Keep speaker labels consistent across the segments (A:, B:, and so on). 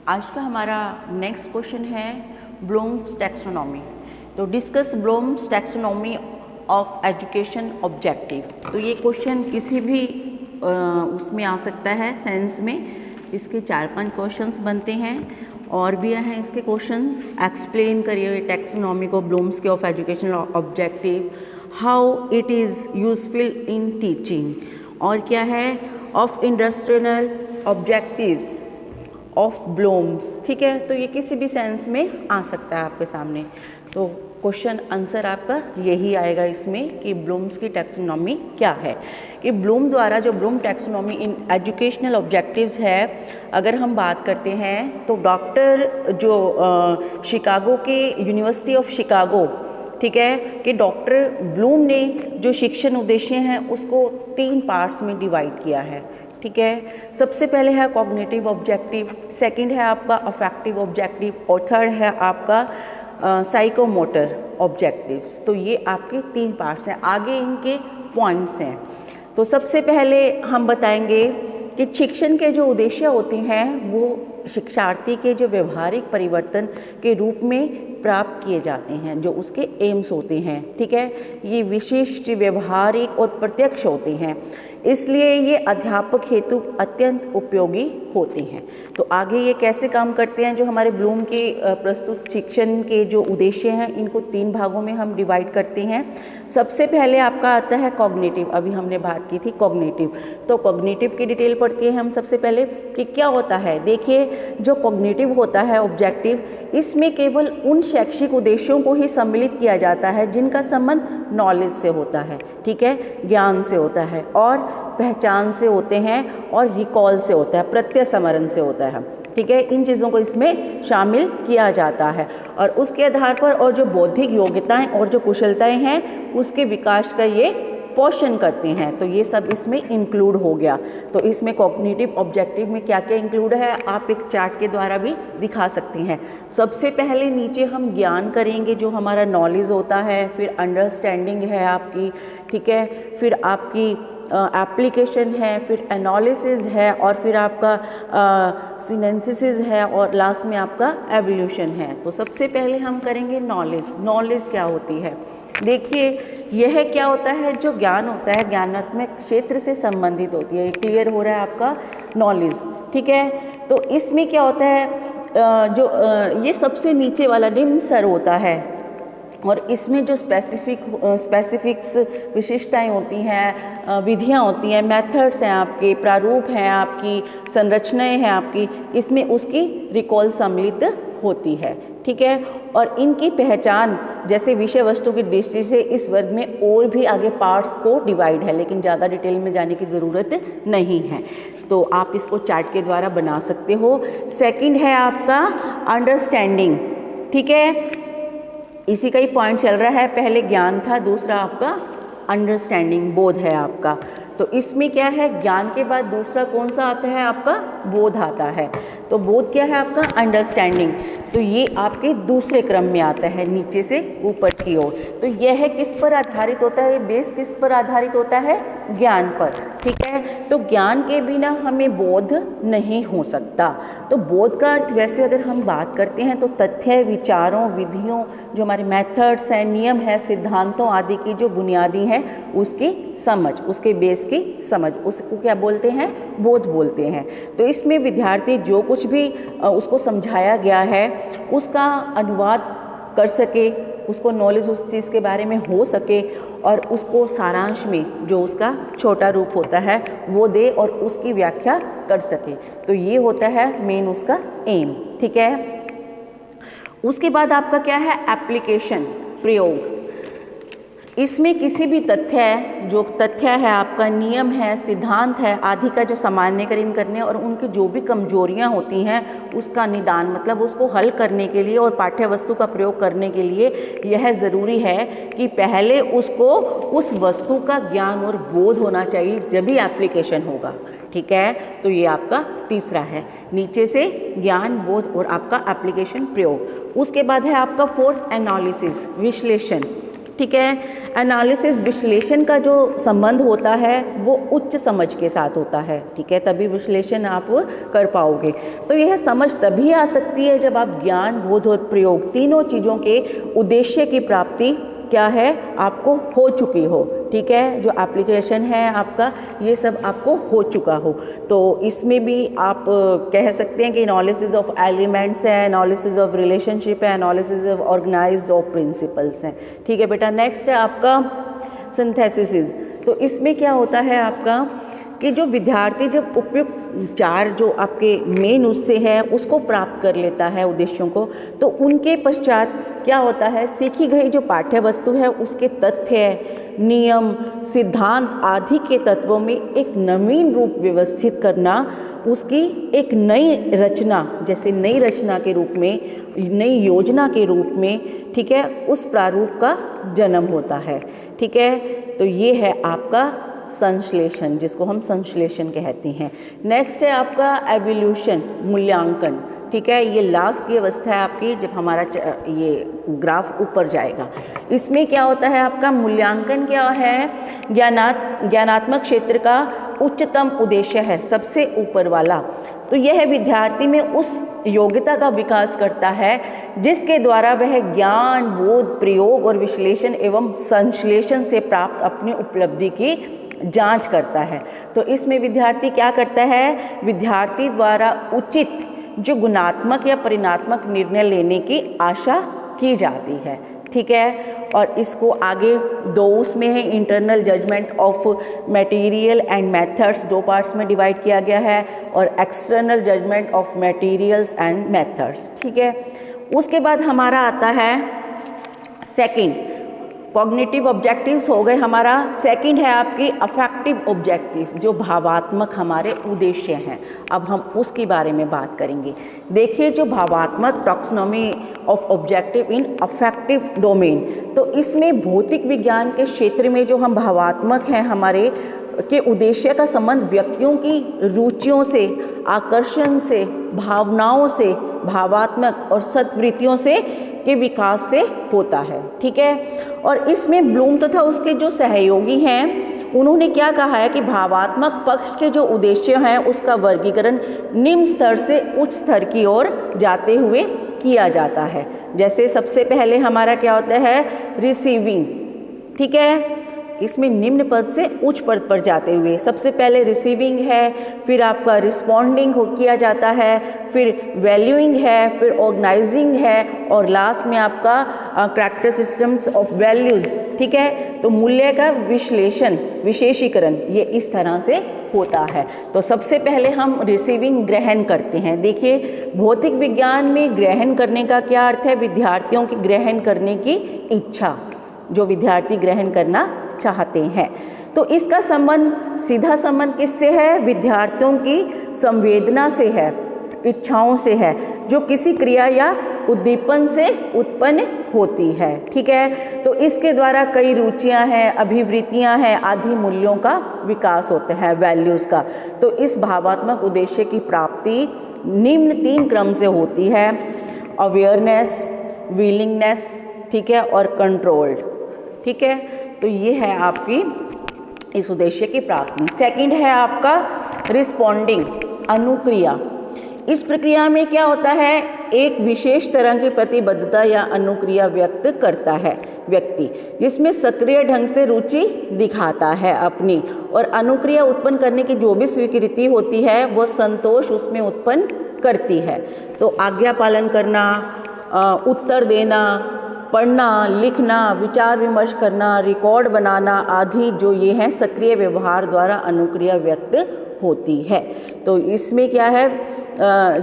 A: आज का हमारा नेक्स्ट क्वेश्चन है ब्लूम्स टैक्सोनॉमी। तो discuss Bloom's taxonomy of education objective. तो ये क्वेश्चन किसी भी उसमें आ सकता है सेंस में। इसके 4-5 क्वेश्चंस बनते हैं और भी हैं इसके क्वेश्चंस। एक्सप्लेन करिए टैक्सोनॉमी को, ब्लूम्स के of education objective, how it is useful in teaching, और क्या है of industrial objectives of Bloom's. ठीक है, तो ये किसी भी सेंस में आ सकता है आपके सामने। तो क्वेश्चन आंसर आपका यही आएगा इसमें कि ब्लूम्स की टैक्सोनॉमी क्या है, कि ब्लूम द्वारा जो Bloom taxonomy in educational objectives है। अगर हम बात करते हैं तो डॉक्टर जो शिकागो के यूनिवर्सिटी ऑफ शिकागो, ठीक है, कि डॉक्टर ब्लूम ने जो शिक्षण उद्देश्य हैं उसको 3 पार्ट्स में डिवाइड किया है। ठीक है, सबसे पहले है कॉग्निटिव ऑब्जेक्टिव, सेकंड है आपका अफेक्टिव ऑब्जेक्टिव और थर्ड है आपका साइकोमोटर ऑब्जेक्टिव्स। तो ये आपके 3 पार्ट्स हैं। आगे इनके पॉइंट्स हैं। तो सबसे पहले हम बताएंगे कि शिक्षण के जो उद्देश्य होते हैं वो शिक्षार्थी के जो व्यवहारिक परिवर्तन के रूप में प्राप्त किए जाते हैं, जो उसके एम्स होते हैं। ठीक है, ये विशिष्ट, व्यवहारिक और प्रत्यक्ष होते हैं, इसलिए ये अध्यापक हेतु अत्यंत उपयोगी होते हैं। तो आगे ये कैसे काम करते हैं, जो हमारे ब्लूम के प्रस्तुत शिक्षण के जो उद्देश्य हैं इनको 3 भागों में हम डिवाइड करते हैं। सबसे पहले आपका आता है कॉग्निटिव। अभी हमने बात की थी कॉग्निटिव, तो कॉग्निटिव की डिटेल पढ़ते हैं हम सबसे पहले कि क्या होता है। देखिए, जो कॉग्निटिव होता है ऑब्जेक्टिव, इसमें केवल उन शैक्षिक उद्देश्यों को ही सम्मिलित किया जाता है जिनका संबंध नॉलेज से होता है, ठीक है, ज्ञान से होता है और पहचान से होते हैं और रिकॉल से होता है, प्रत्यस्मरण से होता है। ठीक है, इन चीज़ों को इसमें शामिल किया जाता है और उसके आधार पर और जो बौद्धिक योग्यताएं और जो कुशलताएं हैं उसके विकास का ये पोषण करते हैं। तो ये सब इसमें इंक्लूड हो गया। तो इसमें कॉग्निटिव ऑब्जेक्टिव में क्या क्या इंक्लूड है आप एक चार्ट के द्वारा भी दिखा सकती हैं। सबसे पहले नीचे हम ज्ञान करेंगे, जो हमारा नॉलेज होता है, फिर अंडरस्टैंडिंग है आपकी, ठीक है, फिर आपकी एप्लीकेशन है, फिर एनालिसिस है और फिर आपका सिंथेसिस है और लास्ट में आपका एवोल्यूशन है। तो सबसे पहले हम करेंगे नॉलेज। नॉलेज क्या होती है, देखिए यह क्या होता है, जो ज्ञान होता है ज्ञानात्मक क्षेत्र से संबंधित होती है। क्लियर हो रहा है आपका नॉलेज, ठीक है। तो इसमें क्या होता है, जो ये सबसे नीचे वाला निम्न स्तर होता है और इसमें जो स्पेसिफिक्स विशिष्टताएं होती हैं, विधियां होती हैं, मेथड्स हैं आपके, प्रारूप हैं आपकी, संरचनाएं हैं आपकी, इसमें उसकी रिकॉल सम्मिलित होती है। ठीक है, और इनकी पहचान जैसे विषय वस्तु की दृष्टि से इस वर्ग में और भी आगे पार्ट्स को डिवाइड है, लेकिन ज़्यादा डिटेल में जाने की ज़रूरत नहीं है। तो आप इसको चार्ट के द्वारा बना सकते हो। सेकंड है आपका अंडरस्टैंडिंग, ठीक है, इसी का ही पॉइंट चल रहा है। पहले ज्ञान था, दूसरा आपका अंडरस्टैंडिंग, बोध है आपका। तो इसमें क्या है, ज्ञान के बाद दूसरा कौन सा आता है आपका, बोध आता है। तो बोध क्या है आपका, अंडरस्टैंडिंग। तो ये आपके दूसरे क्रम में आता है नीचे से ऊपर की ओर। तो यह है किस पर आधारित होता है, बेस किस पर आधारित होता है, ज्ञान पर। ठीक है, तो ज्ञान के बिना हमें बोध नहीं हो सकता। तो बोध का अर्थ वैसे अगर हम बात करते हैं तो तथ्य, विचारों, विधियों, जो हमारे मेथड्स हैं, नियम है, सिद्धांतों आदि की जो बुनियादी हैं उसकी समझ, उसके बेस की समझ, उसको क्या बोलते हैं, बोध बोलते हैं। तो इसमें विद्यार्थी जो कुछ भी उसको समझाया गया है उसका अनुवाद कर सके, उसको नॉलेज उस चीज़ के बारे में हो सके और उसको सारांश में जो उसका छोटा रूप होता है वो दे और उसकी व्याख्या कर सके। तो ये होता है मेन उसका एम। ठीक है, उसके बाद आपका क्या है, एप्लीकेशन, प्रयोग। इसमें किसी भी तथ्य, जो तथ्य है आपका, नियम है, सिद्धांत है आदि का जो सामान्यकरण करने और उनकी जो भी कमजोरियां होती हैं उसका निदान, मतलब उसको हल करने के लिए और पाठ्य वस्तु का प्रयोग करने के लिए यह ज़रूरी है कि पहले उसको उस वस्तु का ज्ञान और बोध होना चाहिए, जब भी एप्लीकेशन होगा। ठीक है, तो ये आपका तीसरा है, नीचे से ज्ञान, बोध और आपका एप्लीकेशन, प्रयोग। उसके बाद है आपका फोर्थ एनालिसिस, विश्लेषण। ठीक है। एनालिसिस विश्लेषण का जो संबंध होता है वो उच्च समझ के साथ होता है, ठीक है, तभी विश्लेषण आप कर पाओगे। तो यह समझ तभी आ सकती है जब आप ज्ञान, बोध और प्रयोग तीनों चीज़ों के उद्देश्य की प्राप्ति क्या है आपको हो चुकी हो, ठीक है, जो एप्लीकेशन है आपका ये सब आपको हो चुका हो। तो इसमें भी आप कह सकते हैं कि एनालिसिस ऑफ एलिमेंट्स है, एनालिसिस ऑफ रिलेशनशिप है, analysis of organized of principles हैं, ठीक है बेटा। नेक्स्ट है आपका सिंथेसिस। तो इसमें क्या होता है आपका कि जो विद्यार्थी जब उपयुक्त चार जो आपके मेन उससे है उसको प्राप्त कर लेता है उद्देश्यों को, तो उनके पश्चात क्या होता है, सीखी गई जो पाठ्य वस्तु है उसके तथ्य, नियम, सिद्धांत आदि के तत्वों में एक नवीन रूप व्यवस्थित करना, उसकी एक नई रचना, जैसे नई रचना के रूप में, नई योजना के रूप में, ठीक है, उस प्रारूप का जन्म होता है, ठीक है। तो ये है आपका संश्लेषण, जिसको हम संश्लेषण कहते हैं। नेक्स्ट है आपका एवोल्यूशन, मूल्यांकन, ठीक है। ये लास्ट की अवस्था है आपकी जब हमारा ये ग्राफ ऊपर जाएगा। इसमें क्या होता है आपका मूल्यांकन क्या है, ज्ञानात्मक क्षेत्र का उच्चतम उद्देश्य है, सबसे ऊपर वाला। तो यह विद्यार्थी में उस योग्यता का विकास करता है जिसके द्वारा वह ज्ञान, बोध, प्रयोग और विश्लेषण एवं संश्लेषण से प्राप्त अपनी उपलब्धि की जांच करता है। तो इसमें विद्यार्थी क्या करता है, विद्यार्थी द्वारा उचित जो गुणात्मक या परिणात्मक निर्णय लेने की आशा की जाती है, ठीक है। और इसको आगे दो उसमें है, internal judgment of material and methods, दो पार्ट्स में डिवाइड किया गया है, और external judgment of materials and methods, ठीक है। उसके बाद हमारा आता है सेकंड, कॉग्निटिव ऑब्जेक्टिव्स हो गए हमारा। सेकंड है आपकी अफेक्टिव ऑब्जेक्टिव, जो भावात्मक हमारे उद्देश्य हैं। अब हम उसके बारे में बात करेंगे। देखिए, जो भावात्मक taxonomy of objective in affective domain, तो इसमें भौतिक विज्ञान के क्षेत्र में जो हम भावात्मक हैं हमारे के उद्देश्य का संबंध व्यक्तियों की रुचियों से, आकर्षण से, भावनाओं से, भावात्मक और सद्वृत्तियों से के विकास से होता है, ठीक है। और इसमें ब्लूम तथा उसके जो सहयोगी हैं उन्होंने क्या कहा है कि भावात्मक पक्ष के जो उद्देश्य हैं उसका वर्गीकरण निम्न स्तर से उच्च स्तर की ओर जाते हुए किया जाता है। जैसे सबसे पहले हमारा क्या होता है, रिसीविंग, ठीक है, इसमें निम्न पद से उच्च पद पर जाते हुए सबसे पहले रिसीविंग है, फिर आपका रिस्पॉन्डिंग किया जाता है, फिर वैल्यूइंग है, फिर ऑर्गेनाइजिंग है, और लास्ट में आपका कैरेक्टर सिस्टम्स ऑफ वैल्यूज़, ठीक है। तो मूल्य का विश्लेषण, विशेषीकरण, ये इस तरह से होता है। तो सबसे पहले हम रिसीविंग, ग्रहण करते हैं। देखिए, भौतिक विज्ञान में ग्रहण करने का क्या अर्थ है, विद्यार्थियों की ग्रहण करने की इच्छा, जो विद्यार्थी ग्रहण करना चाहते हैं। तो इसका संबंध, सीधा संबंध किससे है, विद्यार्थियों की संवेदना से है, इच्छाओं से है, जो किसी क्रिया या उद्दीपन से उत्पन्न होती है, ठीक है। तो इसके द्वारा कई रुचियां हैं, अभिवृत्तियां हैं, आदि मूल्यों का विकास होता है, वैल्यूज़ का। तो इस भावात्मक उद्देश्य की प्राप्ति निम्न 3 क्रम से होती है, अवेयरनेस, विलिंगनेस, ठीक है, और कंट्रोल्ड, ठीक है। तो ये है आपकी इस उद्देश्य की प्राप्ति। सेकंड है आपका रिस्पॉन्डिंग, अनुक्रिया। इस प्रक्रिया में क्या होता है, एक विशेष तरह की प्रतिबद्धता या अनुक्रिया व्यक्त करता है व्यक्ति, जिसमें सक्रिय ढंग से रुचि दिखाता है अपनी, और अनुक्रिया उत्पन्न करने की जो भी स्वीकृति होती है वो संतोष उसमें उत्पन्न करती है। तो आज्ञा पालन करना, उत्तर देना, पढ़ना, लिखना, विचार विमर्श करना, रिकॉर्ड बनाना आदि जो ये हैं सक्रिय व्यवहार द्वारा अनुक्रिया व्यक्त होती है। तो इसमें क्या है,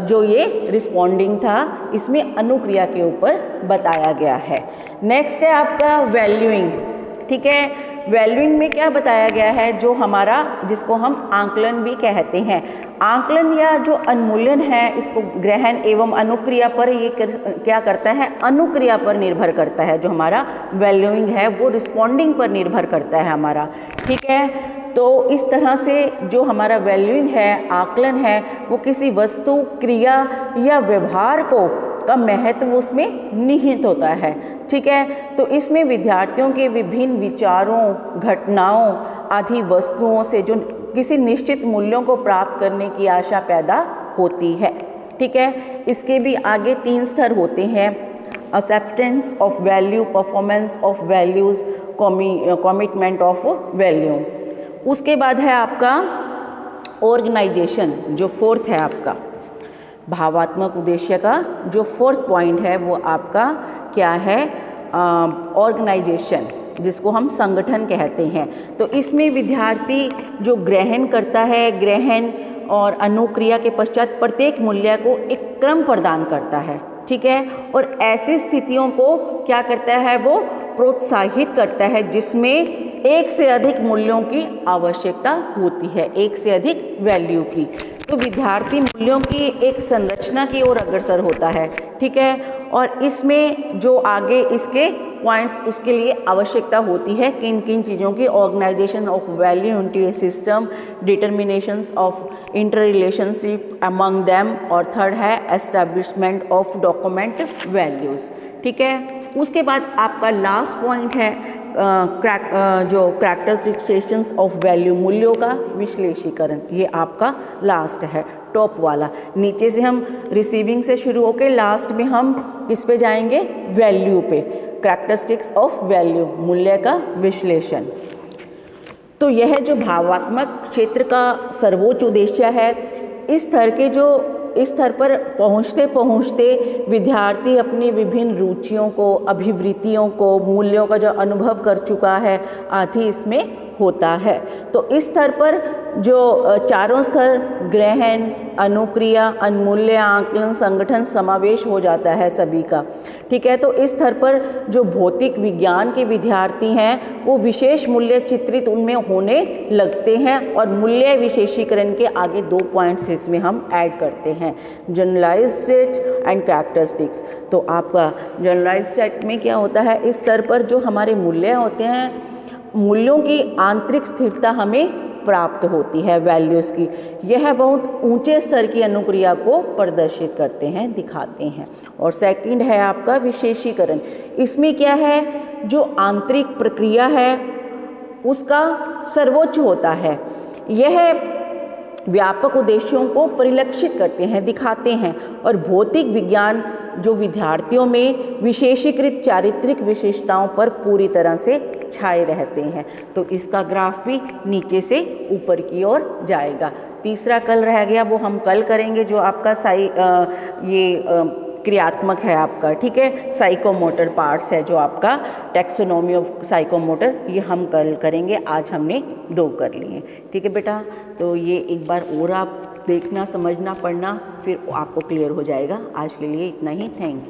A: जो ये रिस्पॉन्डिंग था इसमें अनुक्रिया के ऊपर बताया गया है। नेक्स्ट है आपका वैल्यूइंग, ठीक है। वैल्यूइंग में क्या बताया गया है, जो हमारा, जिसको हम आंकलन भी कहते हैं। आंकलन या जो अनुमूल्यन है, इसको ग्रहण एवं अनुक्रिया पर ये क्या करता है, अनुक्रिया पर निर्भर करता है। जो हमारा वैल्यूइंग है वो रिस्पॉन्डिंग पर निर्भर करता है हमारा, ठीक है। तो इस तरह से जो हमारा वैल्यूइंग है, आकलन है, वो किसी वस्तु, क्रिया या व्यवहार को का महत्व उसमें निहित होता है। ठीक है, तो इसमें विद्यार्थियों के विभिन्न विचारों, घटनाओं आदि वस्तुओं से जो किसी निश्चित मूल्यों को प्राप्त करने की आशा पैदा होती है। ठीक है, इसके भी आगे 3 स्तर होते हैं: acceptance of value, performance of values, commitment of value. उसके बाद है आपका ऑर्गेनाइजेशन, जो 4th है आपका भावात्मक उद्देश्य का जो 4th पॉइंट है वो आपका क्या है? ऑर्गेनाइजेशन, जिसको हम संगठन कहते हैं। तो इसमें विद्यार्थी जो ग्रहण करता है, ग्रहण और अनुक्रिया के पश्चात प्रत्येक मूल्य को एक क्रम प्रदान करता है। ठीक है, और ऐसी स्थितियों को क्या करता है? वो प्रोत्साहित करता है जिसमें एक से अधिक मूल्यों की आवश्यकता होती है, एक से अधिक वैल्यू की। तो विद्यार्थी मूल्यों की एक संरचना की ओर अग्रसर होता है। ठीक है, और इसमें जो आगे इसके पॉइंट्स उसके लिए आवश्यकता होती है किन किन चीज़ों की: organisation of value into a system, determinations of inter relationship among them, और थर्ड है एस्टैब्लिशमेंट ऑफ डॉक्यूमेंट वैल्यूज़। ठीक है, उसके बाद आपका लास्ट पॉइंट है जो कैरेक्टरिस्टिक्स ऑफ वैल्यू, मूल्यों का विश्लेषीकरण। ये आपका लास्ट है, टॉप वाला। नीचे से हम रिसीविंग से शुरू होकर लास्ट में हम किस पे जाएंगे? वैल्यू पे, कैरेक्टरिस्टिक्स ऑफ वैल्यू, मूल्य का विश्लेषण। तो यह जो भावात्मक क्षेत्र का सर्वोच्च उद्देश्य है, इस स्तर पर पहुँचते पहुँचते विद्यार्थी अपनी विभिन्न रुचियों को, अभिवृत्तियों को, मूल्यों का जो अनुभव कर चुका है आदि इसमें होता है। तो इस स्तर पर जो चारों स्तर ग्रहण, अनुक्रिया, अनमूल्य, आकलन, संगठन समावेश हो जाता है सभी का। ठीक है, तो इस स्तर पर जो भौतिक विज्ञान के विद्यार्थी हैं वो विशेष मूल्य चित्रित उनमें होने लगते हैं, और मूल्य विशेषीकरण के आगे 2 पॉइंट्स इसमें हम ऐड करते हैं: जनरलाइज्ड सेट एंड कैरेक्टरिस्टिक्स। तो आपका जनरलाइज्ड सेट में क्या होता है? इस स्तर पर जो हमारे मूल्य होते हैं, मूल्यों की आंतरिक स्थिरता हमें प्राप्त होती है, वैल्यूज़ की। यह बहुत ऊंचे स्तर की अनुक्रिया को प्रदर्शित करते हैं, दिखाते हैं। और सेकंड है आपका विशेषीकरण। इसमें क्या है? जो आंतरिक प्रक्रिया है उसका सर्वोच्च होता है। यह व्यापक उद्देश्यों को परिलक्षित करते हैं, दिखाते हैं, और भौतिक विज्ञान जो विद्यार्थियों में विशेषीकृत चारित्रिक विशेषताओं पर पूरी तरह से छाए रहते हैं। तो इसका ग्राफ भी नीचे से ऊपर की ओर जाएगा। तीसरा कल रह गया, वो हम कल करेंगे, जो आपका क्रियात्मक है आपका। ठीक है, साइकोमोटर पार्ट्स है जो आपका टैक्सोनॉमी ऑफ साइकोमोटर, ये हम कल करेंगे। आज हमने 2 कर लिए। ठीक है बेटा, तो ये एक बार और आप देखना, समझना, पढ़ना, फिर आपको क्लियर हो जाएगा। आज के लिए इतना ही। Thank you.